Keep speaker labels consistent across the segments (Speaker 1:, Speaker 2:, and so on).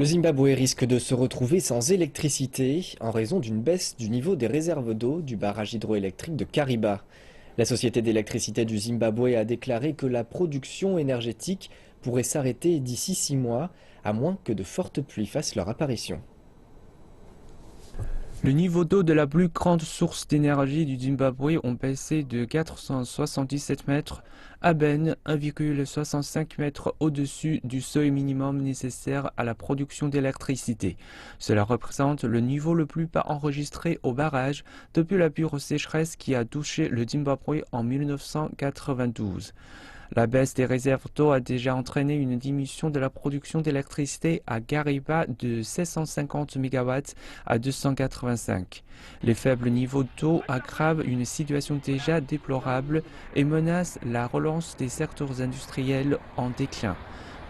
Speaker 1: Le Zimbabwe risque de se retrouver sans électricité en raison d'une baisse du niveau des réserves d'eau du barrage hydroélectrique de Kariba. La Société d'électricité du Zimbabwe a déclaré que la production énergétique pourrait s'arrêter d'ici 6 mois, à moins que de fortes pluies fassent leur apparition.
Speaker 2: Le niveau d'eau de la plus grande source d'énergie du Zimbabwe ont baissé de 477 mètres à peine 1,65 mètres au-dessus du seuil minimum nécessaire à la production d'électricité. Cela représente le niveau le plus bas enregistré au barrage depuis la pure sécheresse qui a touché le Zimbabwe en 1992. La baisse des réserves d'eau a déjà entraîné une diminution de la production d'électricité à Kariba de 750 MW à 285. Les faibles niveaux d'eau aggravent une situation déjà déplorable et menacent la relance des secteurs industriels en déclin.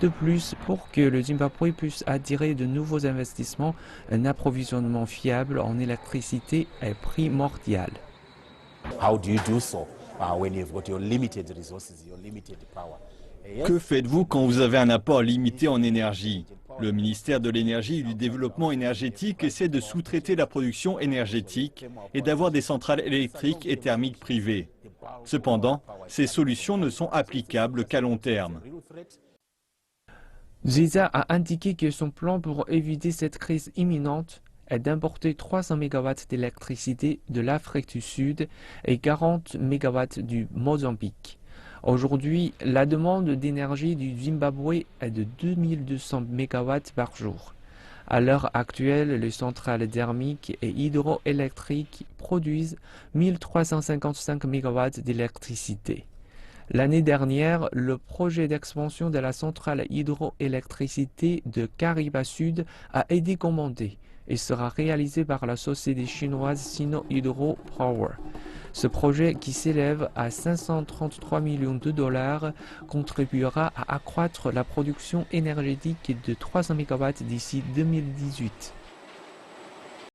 Speaker 2: De plus, pour que le Zimbabwe puisse attirer de nouveaux investissements, un approvisionnement fiable en électricité est primordial.
Speaker 3: How do you do so when you've got your limited resources, your limited power?
Speaker 4: Que faites-vous quand vous avez un apport limité en énergie? Le ministère de l'Énergie et du Développement énergétique essaie de sous-traiter la production énergétique et d'avoir des centrales électriques et thermiques privées. Cependant, ces solutions ne sont applicables qu'à long terme.
Speaker 2: Ziza a indiqué que son plan pour éviter cette crise imminente est d'importer 300 MW d'électricité de l'Afrique du Sud et 40 MW du Mozambique. Aujourd'hui, la demande d'énergie du Zimbabwe est de 2200 MW par jour. À l'heure actuelle, les centrales thermiques et hydroélectriques produisent 1355 MW d'électricité. L'année dernière, le projet d'expansion de la centrale hydroélectricité de Kariba Sud a été commandé et sera réalisé par la société chinoise Sino Hydro Power. Ce projet, qui s'élève à 533 millions de dollars, contribuera à accroître la production énergétique de 300 MW d'ici 2018.